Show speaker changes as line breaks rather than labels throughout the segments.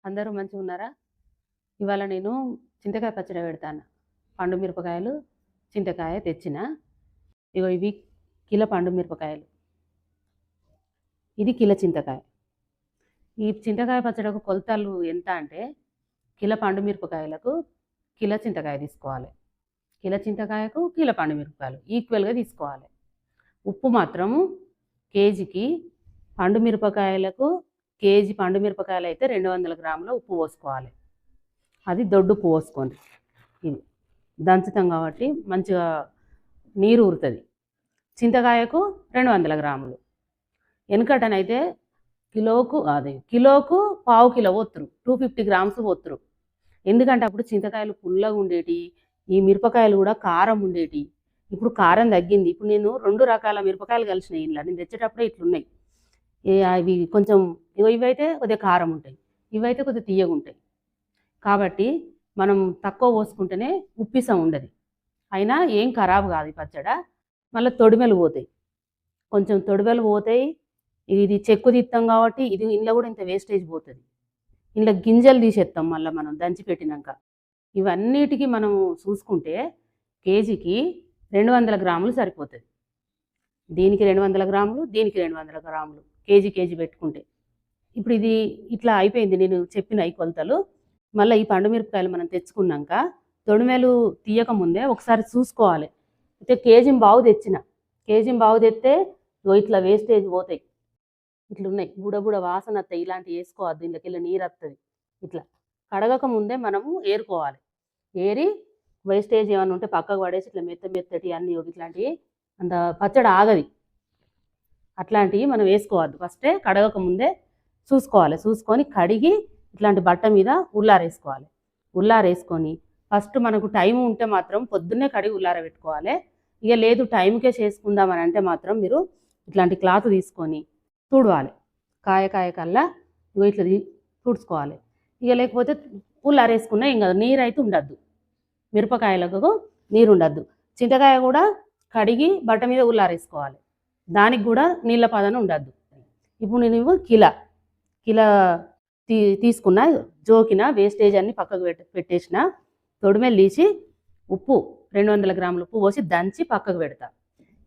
అందరూ మంచిగున్నారా? ఇవాళ నేను చింతకాయ పచ్చడి పెడతాను. పండు మిరపకాయలు, చింతకాయ తెచ్చిన. ఇగో ఇవి కిలో పండు మిరపకాయలు. ఇది కిలో చింతకాయ. ఈ చింతకాయ పచ్చడికి కొలతలు ఎంత అంటే కిలో పండు మిరపకాయలకు కిలో చింతకాయ తీసుకోవాలి. కిలో చింతకాయకు కిలో పండు మిరపకాయలు ఈక్వల్‌గా తీసుకోవాలి. ఉప్పు మాత్రము కేజీకి పండు మిరపకాయలకు కేజీ పండు మిరపకాయలు అయితే 200 గ్రాముల ఉప్పు పోసుకోవాలి. అది దొడ్డు ఉప్పు పోసుకోండి. ఇది దంచుతాం కాబట్టి మంచిగా నీరు ఊరుతుంది. చింతకాయకు 200 గ్రాములు. వెనకటనైతే కిలోకు పావు కిలో పోతురు, 250 గ్రామ్స్ పోతురు. ఎందుకంటే అప్పుడు చింతకాయలు పుల్లగా ఉండేటి, ఈ మిరపకాయలు కూడా కారం ఉండేటి. ఇప్పుడు కారం తగ్గింది. ఇప్పుడు నేను 2 రకాల మిరపకాయలు కలిసినాయి ఇంట్లో. నేను తెచ్చేటప్పుడే ఇట్లున్నాయి. అవి కొంచెం ఇవైతే కొద్దిగా కారం ఉంటాయి, ఇవైతే కొద్దిగా తీయగా ఉంటాయి. కాబట్టి మనం తక్కువ పోసుకుంటేనే ఉప్పిసం ఉండదు. అయినా ఏం ఖరాబ్ కాదు ఈ పచ్చడ. మళ్ళీ తొడిమెలు పోతాయి, కొంచెం తొడిమెలు పోతాయి. ఇది చెక్కు తీస్తాం కాబట్టి ఇది ఇంట్లో కూడా ఇంత వేస్టేజ్ పోతుంది. ఇంట్లో గింజలు తీసేస్తాం మళ్ళీ మనం దంచి పెట్టినాక. ఇవన్నిటికీ మనం చూసుకుంటే కేజీకి 200 గ్రాములు సరిపోతుంది. దీనికి 200 గ్రాములు, దీనికి 200 గ్రాములు, కేజీ పెట్టుకుంటే. ఇప్పుడు ఇది ఇట్లా అయిపోయింది నేను చెప్పిన ఈ కొలతలు. మళ్ళీ ఈ పండు మిరపకాయలు మనం తెచ్చుకున్నాక తొడిమెలు తీయక ముందే ఒకసారి చూసుకోవాలి. అయితే కేజీ బావు తెస్తే ఇట్లా వేస్టేజ్ పోతాయి. ఇట్లా ఉన్నాయి బుడబుడ వాసన వస్తాయి. ఇలాంటివి వేసుకోవద్దు, ఇంట్లోకి వెళ్ళి నీరు వస్తుంది. ఇట్లా కడగక ముందే మనము ఏరుకోవాలి. ఏరి వేస్టేజ్ ఏమైనా ఉంటే పక్కకు పడేసి ఇట్లా మెత్తటి అన్నీ ఇట్లాంటివి అంత పచ్చడి ఆగది. అట్లాంటివి మనం వేసుకోవద్దు. ఫస్టే కడగక ముందే చూసుకోవాలి. చూసుకొని కడిగి ఇట్లాంటి బట్ట మీద ఉల్లారేసుకోవాలి. ఉల్లారేసుకొని ఫస్ట్ మనకు టైం ఉంటే మాత్రం పొద్దున్నే కడిగి ఉల్లార పెట్టుకోవాలి. ఇక లేదు టైంకే చేసుకుందామని అంటే మాత్రం మీరు ఇట్లాంటి క్లాత్ తీసుకొని తుడవాలి. కాయ కల్లా ఇట్లా తుడుచుకోవాలి. ఇక లేకపోతే ఉల్లారేసుకున్నా ఏం కాదు, నీరు అయితే ఉండద్దు. మిరపకాయలకు నీరు ఉండద్దు. చింతకాయ కూడా కడిగి బట్ట మీద ఉల్లారేసుకోవాలి. దానికి కూడా నీళ్ళ పదన ఉండద్దు. ఇప్పుడు నేను కిలో తీసుకున్న, జోకిన, వేస్టేజ్ అన్ని పక్కకు పెట్టేసిన, తొడిమెలు తీసి ఉప్పు 200 గ్రాముల ఉప్పు పోసి దంచి పక్కకు పెడతా.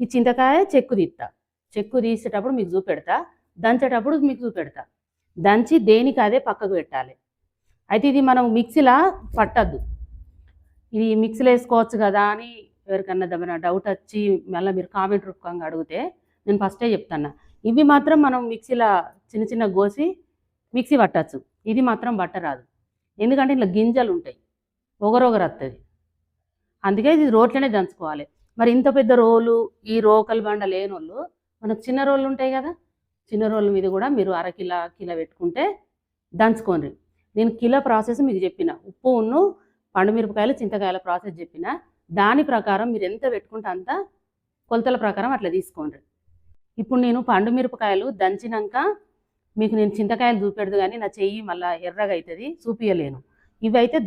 ఈ చింతకాయ చెక్కు తీసేటప్పుడు మీకు చూపెడతా, దంచేటప్పుడు మీకు చూపెడతా. దంచి దేనికి అదే పక్కకు పెట్టాలి. అయితే ఇది మనం మిక్సీలా పట్టద్దు. ఇది మిక్సీలో వేసుకోవచ్చు కదా అని ఎవరికన్నా ఏమైనా డౌట్ వచ్చి మళ్ళీ మీరు కామెంట్ రూపంగా అడిగితే నేను ఫస్టే చెప్తాను. ఇవి మాత్రం మనం మిక్సీలో చిన్న కోసి మిక్సీ పట్టచ్చు. ఇది మాత్రం పట్టరాదు. ఎందుకంటే ఇట్లా గింజలు ఉంటాయి, ఒగరొగరు వస్తుంది. అందుకే ఇది రోట్లోనే దంచుకోవాలి. మరి ఇంత పెద్ద రోలు, ఈ రోకల్ బండ లేని వాళ్ళు మనకు చిన్న రోళ్ళు ఉంటాయి కదా, చిన్న రోళ్ళ మీద కూడా మీరు కిలో పెట్టుకుంటే దంచుకోండి. నేను కిలో ప్రాసెస్ మీకు చెప్పిన, ఉప్పు పండు మిరపకాయలు చింతకాయల ప్రాసెస్ చెప్పిన. దాని ప్రకారం మీరు ఎంత పెట్టుకుంటే అంత కొలతల ప్రకారం అట్లా తీసుకోండి. ఇప్పుడు నేను పండు మిరపకాయలు దంచినాక మీకు నేను చింతకాయలు చూపెడదు, కానీ నా చెయ్యి మళ్ళీ ఎర్రగా అవుతుంది, చూపించలేను. ఇవైతే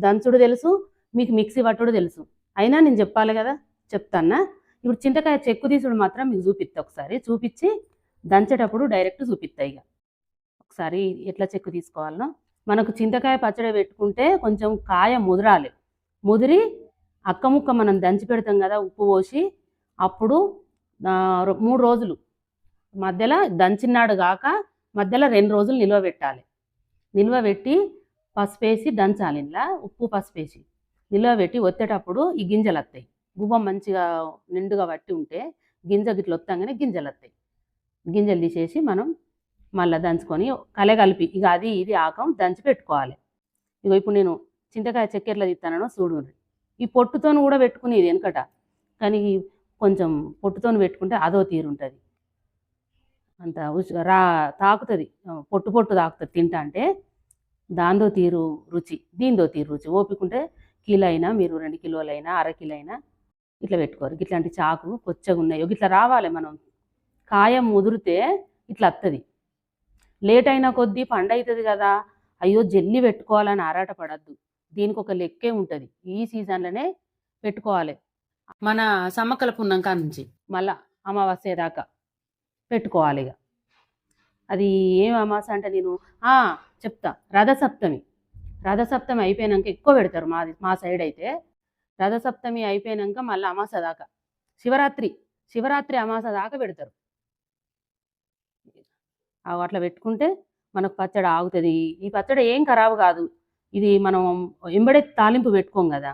దంచుడు తెలుసు, మీకు మిక్సీ పట్టుడు తెలుసు. అయినా నేను చెప్పాలి కదా, చెప్తానా. ఇప్పుడు చింతకాయ చెక్కు తీసుడు మాత్రం మీకు చూపిస్తా. ఒకసారి చూపించి దంచేటప్పుడు డైరెక్ట్ చూపిస్తా. ఇక ఒకసారి ఎట్లా చెక్కు తీసుకోవాలనో. మనకు చింతకాయ పచ్చడి పెట్టుకుంటే కొంచెం కాయ ముదిరి అక్కముక్క మనం దంచి పెడతాం కదా ఉప్పు పోసి, అప్పుడు 3 రోజులు మధ్యలో దంచినాడు కాక మధ్యలో 2 రోజులు నిల్వ పెట్టాలి. నిల్వ పెట్టి పసుపేసి దంచాలి. ఇలా ఉప్పు పసుపేసి నిల్వ పెట్టి ఒత్తేటప్పుడు ఈ గింజలు వస్తాయి. గువ్వ మంచిగా నిండుగా పట్టి ఉంటే గింజ గిట్ల వస్తాగానే గింజలు వస్తాయి. గింజలు తీసేసి మనం మళ్ళీ దంచుకొని కలగలిపి ఇక అది ఇది ఆకం దంచి పెట్టుకోవాలి. ఇక ఇప్పుడు నేను చింతకాయ చెక్కెట్లా తీస్తానో చూడండి. ఈ పొట్టుతోను కూడా పెట్టుకునేది వెనకట, కానీ కొంచెం పొట్టుతోని పెట్టుకుంటే అదో తీరు ఉంటుంది. అంత తాకుతుంది, పొట్టు తాకుతుంది తింటా అంటే. దాంతో తీరు రుచి, దీంతో తీరు రుచి. ఓపికంటే కిలో అయినా, మీరు 2 కిలోలైనా, అర కిలో అయినా ఇట్లా పెట్టుకోరు. ఇట్లాంటి చాకు కొచ్చగా ఉన్నాయి ఇట్లా రావాలి. మనం కాయ ముదిరితే ఇట్లా వస్తుంది. లేట్ అయినా కొద్దీ పండు అవుతుంది కదా, అయ్యో జల్లి పెట్టుకోవాలని ఆరాట పడద్దు. దీనికి ఒక లెక్కే ఉంటుంది. ఈ సీజన్లోనే పెట్టుకోవాలి. మన సమ్మక్కల పున్నాక నుంచి మళ్ళా అమావాస్య దాకా పెట్టుకోవాలి. ఇక అది ఏం అమావాస్య అంటే నేను చెప్తా. రథసప్తమి అయిపోయినాక ఎక్కువ పెడతారు మా సైడ్ అయితే. రథసప్తమి అయిపోయినాక మళ్ళీ అమాస దాకా శివరాత్రి అమాస దాకా పెడతారు. అట్లా పెట్టుకుంటే మనకు పచ్చడి ఆగుతుంది. ఈ పచ్చడి ఏం ఖరాబు కాదు. ఇది మనం ఎంబడే తాలింపు పెట్టుకోం కదా,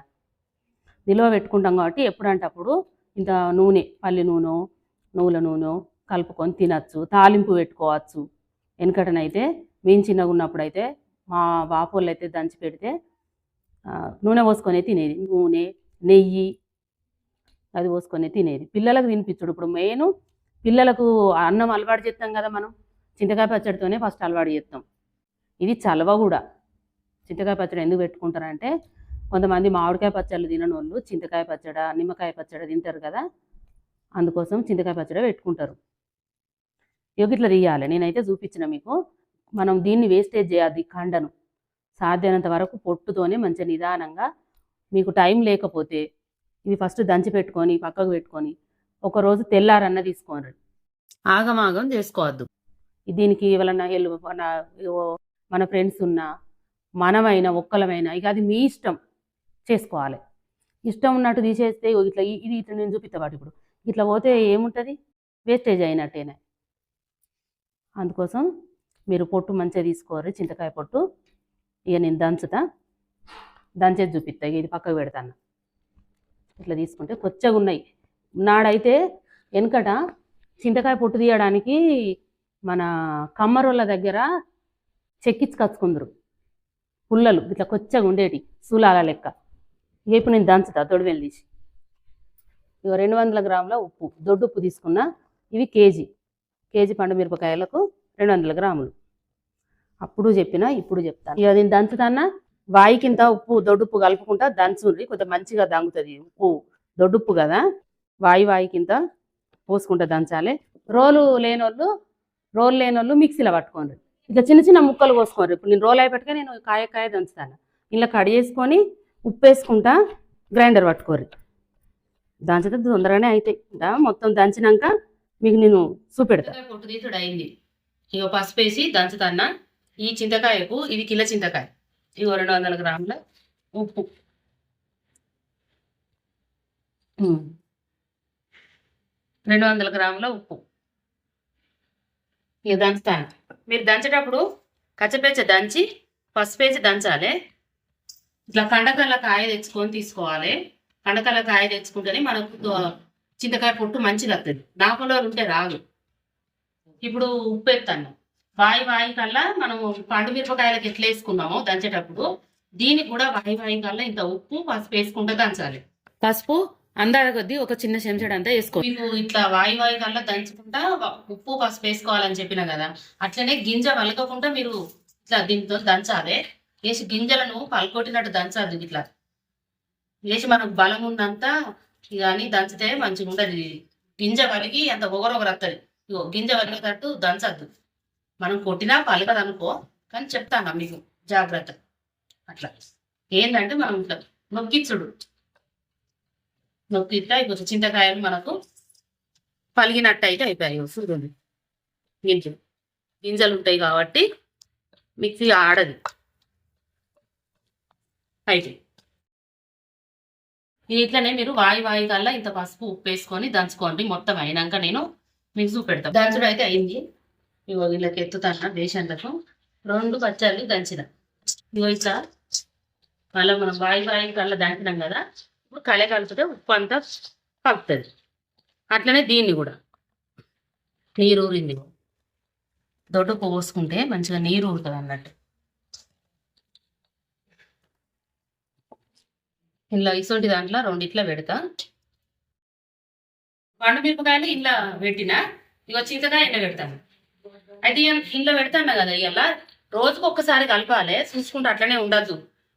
నిల్వ పెట్టుకుంటాం కాబట్టి ఎప్పుడంటే అప్పుడు ఇంత నూనె, పల్లి నూనె, నువ్వుల నూనె కలుపుకొని తినచ్చు, తాలింపు పెట్టుకోవచ్చు. వెనకటనైతే మేము చిన్నగా ఉన్నప్పుడు అయితే మా బాపోళ్ళు అయితే దంచి పెడితే నూనె పోసుకొని తినేది. నూనె, నెయ్యి అది పోసుకొని తినేది. పిల్లలకు తినిపించుడు. ఇప్పుడు మెయిన్ పిల్లలకు అన్నం అలవాటు చేస్తాం కదా మనం, చింతకాయ పచ్చడితోనే ఫస్ట్ అలవాటు చేస్తాం. ఇది చలవ కూడా. చింతకాయ పచ్చడి ఎందుకు పెట్టుకుంటారంటే కొంతమంది మామిడికాయ పచ్చళ్ళు తినని వాళ్ళు చింతకాయ పచ్చడి, నిమ్మకాయ పచ్చడి తింటారు కదా, అందుకోసం చింతకాయ పచ్చడి పెట్టుకుంటారు. ఇట్లా తీయాలి. నేనైతే చూపించిన మీకు. మనం దీన్ని వేస్టేజ్ చేయాలి. కండను సాధ్యమైనంత వరకు పొట్టుతోనే మంచిగా నిదానంగా, మీకు టైం లేకపోతే ఇవి ఫస్ట్ దంచి పెట్టుకొని పక్కకు పెట్టుకొని ఒకరోజు తెల్లారన్న తీసుకోండి. ఆగమాగం చేసుకోవద్దు. దీనికి ఎవరన్నా మన ఫ్రెండ్స్ ఉన్నా మనమైనా ఒక్కలమైనా ఇక అది మీ ఇష్టం చేసుకోవాలి. ఇష్టం ఉన్నట్టు తీసేస్తే ఇట్లా నేను చూపిస్తాను. ఇప్పుడు ఇట్లా పోతే ఏముంటుంది, వేస్టేజ్ అయినట్టేనే. అందుకోసం మీరు పొట్టు మంచిగా తీసుకోరు, చింతకాయ పొట్టు. ఇక నేను దంచేది చూపిస్తా. ఇది పక్కకు పెడతాను. ఇట్లా తీసుకుంటే కొచ్చగా ఉన్నాయి. నాడైతే వెనకట చింతకాయ పొట్టు తీయడానికి మన కమ్మరోళ్ళ దగ్గర చెక్కించుకొచ్చుకుందరు పుల్లలు, ఇట్లా కొచ్చగా ఉండేటి సూలాల లెక్క. ఇక ఇప్పుడు నేను దంచుతా తొడివెలు తీసి. ఇక 200 గ్రాముల ఉప్పు, దొడ్డు ఉప్పు తీసుకున్నా. ఇవి కేజీ పండు మిరపకాయలకు 200 గ్రాములు. అప్పుడు చెప్పినా ఇప్పుడు చెప్తాను. ఇక నేను దంచుతానా, వాయికింత ఉప్పు దొడ్డుప్పు కలుపుకుంటా దంచుండ్రి, కొంచెం మంచిగా దంగుతుంది. ఉప్పు దొడ్డుప్పు కదా, వాయికింత పోసుకుంటా దంచాలి. రోలు లేనోళ్ళు మిక్సీలో పట్టుకోండి. ఇట్లా చిన్న చిన్న ముక్కలు కోసుకోండి. ఇప్పుడు నేను రోల్ అయిపోయాక నేను కాయ దంచుతాను. ఇలా కడిగేసుకొని ఉప్పు వేసుకుంటా గ్రైండర్ పట్టుకోరు. దంచితే తొందరగానే అవుతాయి. మొత్తం దంచినాక మీకు నేను చూపెడతా. పొట్టు తీసుడు అయింది. ఇక పసుపు వేసి దంచుతాన్నా. ఈ చింతకాయకు ఇది కిలో చింతకాయ. ఇగో 200 గ్రాముల ఉప్పు, 200 గ్రాముల ఉప్పు. ఇక దంచుతాను. మీరు దంచేటప్పుడు కచ్చపెచ్చ దంచి పసుపు వేసి దంచాలి. ఇట్లా కండకల్ల కాయ తెచ్చుకొని తీసుకోవాలి. కండకల్ల కాయ తెచ్చుకుంటేనే మనకు చింతకాయ పొట్టు మంచిగా వస్తుంది. దాపలో ఉంటే రాదు. ఇప్పుడు ఉప్పు ఎత్తాను. వాయి కల్లా మనం పండు మిరపకాయలకు ఎట్లా వేసుకున్నామో దంచేటప్పుడు దీనికి కూడా వాయి కల్లా ఇంత ఉప్పు పసుపు వేసుకుంటే దంచాలి. పసుపు అందాజ కొద్దీ ఒక చిన్న చెంచాడు అంతా వేసుకో. మీకు ఇట్లా వాయి కల్లా దంచుకుంటా ఉప్పు పసుపు వేసుకోవాలని చెప్పిన కదా, అట్లనే గింజ వలకకుండా మీరు ఇట్లా దీంతో దంచాలి. వేసి గింజలను పలకొట్టినట్టు దంచాలి. ఇట్లా వేసి మనకు బలం ఉన్నంత కానీ దంచితే మంచిగా ఉండదు. గింజ వలిగి అంత ఒగరొగరు వస్తుంది. ఇగో గింజ వలిగేటట్టు దంచద్దు. మనం కొట్టినా పలకదు అనుకో, కానీ చెప్తాను మీకు జాగ్రత్త. అట్లా ఏంటంటే మనం ఇట్లా నొక్కిచ్చుడు, నొక్కిట్లా ఇప్పుడు చింతకాయలు మనకు పలిగినట్టు అయితే అయిపోయాయి. చూడండి, గింజలు ఉంటాయి కాబట్టి మిక్సీ ఆడది అయితే. ఇట్లనే మీరు వాయి కల్లా ఇంత పసుపు ఉప్పు వేసుకొని దంచుకోండి. మొత్తం అయినాక నేను మీకు చూపెడతాను. దంచుడు అయితే అయింది. ఇగో వీళ్ళకి ఎత్తుతాను దేశాలకు 2 పచ్చళ్ళు దంచిన. ఇగో ఇట్లా మళ్ళీ మనం వాయి కల్లా దంచినాం కదా, ఇప్పుడు కళ కలిపితే ఉప్పు అంతా కలుపుతుంది. అట్లనే దీన్ని కూడా నీరు ఊరింది. దొడ్డు పోసుకుంటే మంచిగా నీరు ఊరుతుంది అన్నట్టు. ఇలా ఇసొంటి దాంట్లో 2 ఇట్లా పెడతా. పండు మిరపకాయలు ఇలా పెట్టినా. ఇగో చింతకాయ ఎండ పెడతాను. అయితే ఇంట్లో పెడతాను కదా, ఇలా రోజుకు ఒక్కసారి కలపాలి. చూసుకుంటే అట్లనే ఉండద్దు.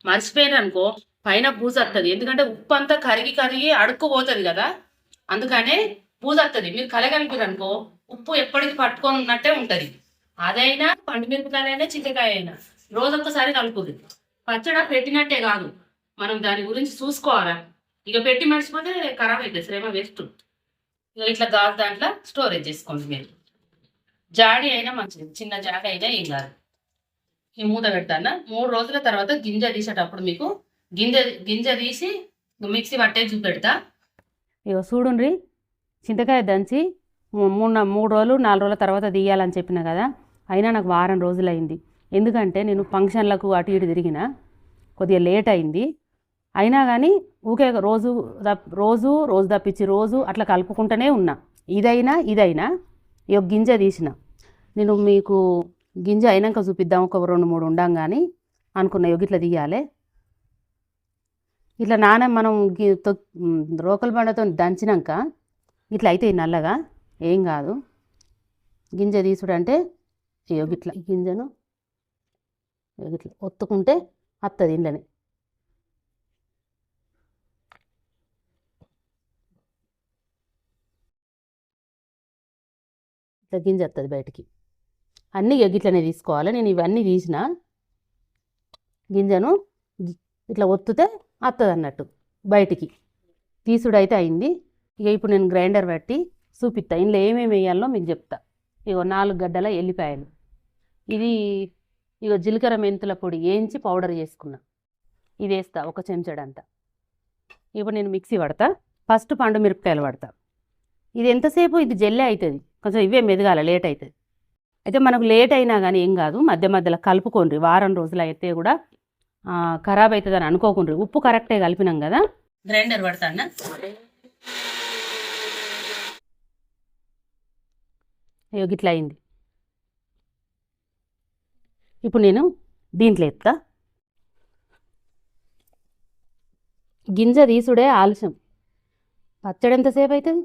మర్చిపోయారు అనుకో పైన బూజు వస్తుంది. ఎందుకంటే ఉప్పు అంతా కరిగి అడుక్కుపోతుంది కదా, అందుకనే బూజు వస్తుంది. మీరు కలగలిపారు అనుకో ఉప్పు ఎప్పటికి పట్టుకొని ఉన్నట్టే ఉంటుంది. అదైనా పండు మిరపకాయలైనా చింతకాయ అయినా రోజొక్కసారి కలుపుది. పచ్చడి పెట్టినట్టే కాదు, మనం దాని గురించి చూసుకోవాలా. ఇక పెట్టి మర్చిపోతే ఖరాబ్ అవుతుంది, శ్రమ వేస్ట్. ఇక ఇట్లా గాజు దాంట్లో స్టోరేజ్ చేసుకోండి. మీరు జాడి అయినా మంచిది, చిన్న జాడి అయినా ఏం కాదు. ఈ మూత పెడతాను. 3 రోజుల తర్వాత గింజ తీసేటప్పుడు మీకు గింజ తీసి మిక్సీ పట్టేసి చూపెడతా. ఇక చూడుండ్రి, చింతకాయ దంచి 3 రోజులు 4 రోజుల తర్వాత తీయాలని చెప్పిన కదా, అయినా నాకు వారం రోజులైంది. ఎందుకంటే నేను ఫంక్షన్లకు అటు ఇటు తిరిగిన, కొద్దిగా లేట్ అయింది. అయినా కానీ ఊకే రోజు తప్పించి రోజు అట్లా కలుపుకుంటూనే ఉన్నా. ఇదైనా ఇక గింజ తీసిన. నేను మీకు గింజ అయినాక చూపిద్దాం, ఒక 2-3 ఉండం కానీ అనుకున్నా. ఇట్లా తీయాలి. ఇట్లా మనం రోకల బండతో దంచినాక ఇట్లా అయితే నల్లగా ఏం కాదు. గింజ తీసుడంటే ఇట్లా గింజను ఇట్లా ఒత్తుకుంటే వస్తుంది ఇంట్లోనే. ఇట్లా గింజ వస్తుంది బయటికి. అన్నీ ఇట్లనే తీసుకోవాలి. నేను ఇవన్నీ తీసిన గింజను ఇట్లా ఒత్తుతే వస్తుంది అన్నట్టు బయటికి. తీసుడైతే అయింది. ఇక ఇప్పుడు నేను గ్రైండర్ పెట్టి చూపిస్తా, ఇందులో ఏమేమి వేయాలో మీకు చెప్తా. 4 గడ్డల ఎల్లిపాయలు, ఇది జీలకర్ర మెంతుల పొడి వేయించి పౌడర్ చేసుకున్నా, ఇది వేస్తా 1 చెంచాడంతా. ఇప్పుడు నేను మిక్సీ పడతా. ఫస్ట్ పండు మిరపకాయలు పడతా. ఇది ఎంతసేపు ఇది జల్లే అవుతుంది, కొంచెం ఇవే మెదగాల, లేట్ అవుతుంది. అయితే మనకు లేట్ అయినా కానీ ఏం కాదు, మధ్యలో కలుపుకోండి. వారం రోజులు అయితే కూడా ఖరాబ్ అవుతుంది అని అనుకోకుండ్రి. ఉప్పు కరెక్టే కలిపినాం కదా. గ్రైండర్ పడతాను. ఇట్లా అయింది. ఇప్పుడు నేను దీంట్లో ఎత్తా. గింజ తీసుడే ఆలస్యం, పచ్చడి ఎంతసేపు అవుతుంది.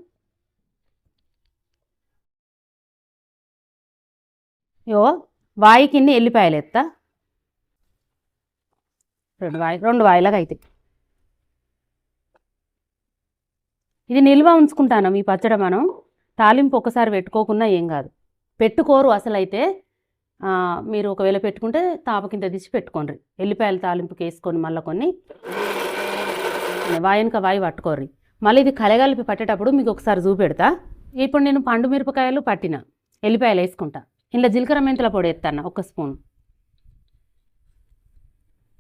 వాయికిన్ని ఎల్లిపాయలు ఎత్తా. 2 వాయిలాగా అవుతాయి. ఇది నిల్వ ఉంచుకుంటాను. ఈ పచ్చడి మనం తాలింపు ఒకసారి పెట్టుకోకున్నా ఏం కాదు. పెట్టుకోరు అసలు. అయితే మీరు ఒకవేళ పెట్టుకుంటే తాప కింద తీసి పెట్టుకోండి. ఎల్లిపాయల తాలింపుకి వేసుకొని మళ్ళీ కొన్ని వాయి పట్టుకోర్రి. మళ్ళీ ఇది కలగలిపి పట్టేటప్పుడు మీకు ఒకసారి చూపెడతా. ఇప్పుడు నేను పండు మిరపకాయలు పట్టిన ఎల్లిపాయలు వేసుకుంటా. ఇందులో జీలకర్ర మెంతుల పొడి ఎత్తాను 1 స్పూన్.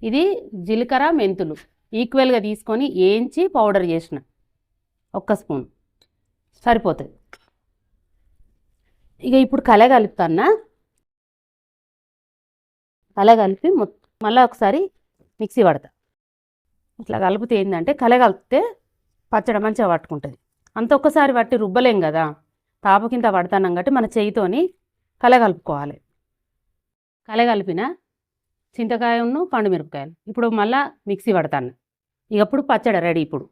ఇది జీలకర్ర మెంతులు ఈక్వల్గా తీసుకొని వేయించి పౌడర్ చేసిన 1 స్పూన్ సరిపోతుంది. ఇక ఇప్పుడు కలగలుపుతాను. కలగలిపి మళ్ళీ ఒకసారి మిక్సీ పడతా. ఇట్లా కలిపితే ఏంటంటే కలగలిపితే పచ్చడి మంచిగా పట్టుకుంటుంది. అంత ఒక్కసారి పట్టి రుబ్బలేం కదా, తాప కింద పడతానం కాబట్టి మన చేయితోని కలగలుపుకోవాలి. కలగలిపిన చింతకాయను పండు మిరపకాయలు ఇప్పుడు మళ్ళీ మిక్సీ పడతాను. ఇకప్పుడు పచ్చడి రెడీ. ఇప్పుడు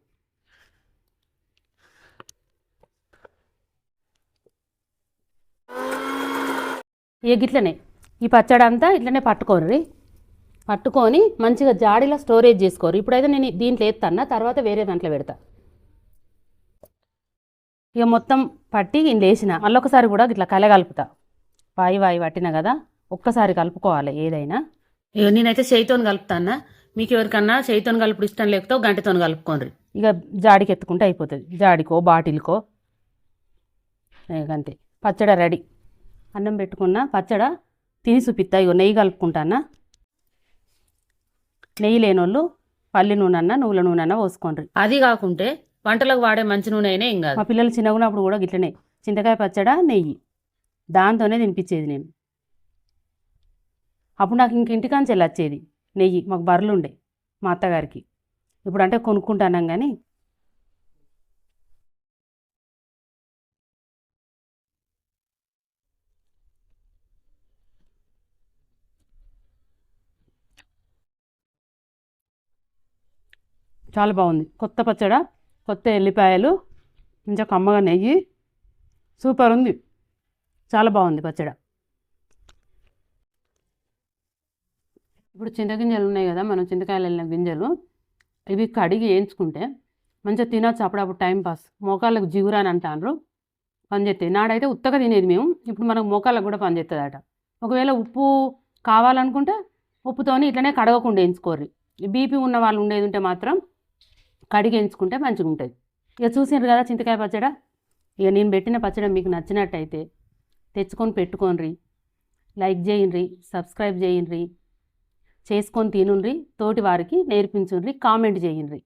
గిట్లనే ఈ పచ్చడి అంతా ఇట్లనే పట్టుకొని మంచిగా జాడీలో స్టోరేజ్ చేసుకోరు. ఇప్పుడైతే నేను దీంట్లో ఎత్తాను, తర్వాత వేరే దాంట్లో పెడతా. ఇక మొత్తం పట్టి ఇంట్లో వేసిన మళ్ళీ ఒకసారి కూడా ఇట్లా కలగలుపుతా. వాయి పట్టిన కదా, ఒక్కసారి కలుపుకోవాలి ఏదైనా. ఇక నేనైతే చేయితో కలుపుతాను. మీకు ఎవరికన్నా చేయితో కలుపుడు ఇష్టం లేకపోతే గంటతో కలుపుకోండి. ఇక జాడికి ఎత్తుకుంటే అయిపోతుంది, జాడికో బాటిల్కో. అంతే, పచ్చడి రెడీ. అన్నం పెట్టుకున్న పచ్చడి తిని చూపిస్తా. ఇగో నెయ్యి కలుపుకుంటానా. నెయ్యి లేనోళ్ళు పల్లి నూనె నువ్వుల నూనె పోసుకోండి. అది కాకుంటే వంటలకు వాడే మంచి నూనె అయినా ఏం కాదు. మా పిల్లలు చిన్నగున్నప్పుడు కూడా గిట్లనే చింతకాయ పచ్చడి నెయ్యి దాంతోనే తినిపించేది నేను. అప్పుడు నాకు ఇంటికాంచి వచ్చేది నెయ్యి. మాకు బర్రెలు ఉండే మా అత్తగారికి. ఇప్పుడు అంటే కొనుక్కుంటాను కానీ చాలా బాగుంది. కొత్త పచ్చడి, కొత్త ఎల్లిపాయలు, ఇంకా కమ్మగా నెయ్యి, సూపర్ ఉంది. చాలా బాగుంది పచ్చడి. ఇప్పుడు చింతగింజలు ఉన్నాయి కదా, మనం చింతకాయలు వెళ్ళిన గింజలు, ఇవి కడిగి వేయించుకుంటే మంచిగా తినొచ్చు. అప్పుడప్పుడు టైంపాస్. మోకాళ్ళకు జిగురు అని అంటారు, పనిచేస్తాయి. నాడైతే ఉత్తగా తినేది మేము, ఇప్పుడు మనకు మోకాళ్ళకు కూడా పనిచేస్తుందట. ఒకవేళ ఉప్పు కావాలనుకుంటే ఉప్పుతోని ఇట్లనే కడగకుండా వేయించుకోర్రి. బీపీ ఉన్న వాళ్ళు ఉండేది ఉంటే మాత్రం కడిగి వేయించుకుంటే మంచిగా ఉంటుంది. ఇక చూసినారు కదా చింతకాయ పచ్చడి. ఇక నేను పెట్టిన పచ్చడి మీకు నచ్చినట్టయితే తెచ్చుకొని పెట్టుకోండి. లైక్ చేయండి, సబ్స్క్రైబ్ చేయండి, చేసుకొని తినుండ్రి, తోటి వారికి నేర్పించుండ్రి, కామెంట్ చేయండ్రి.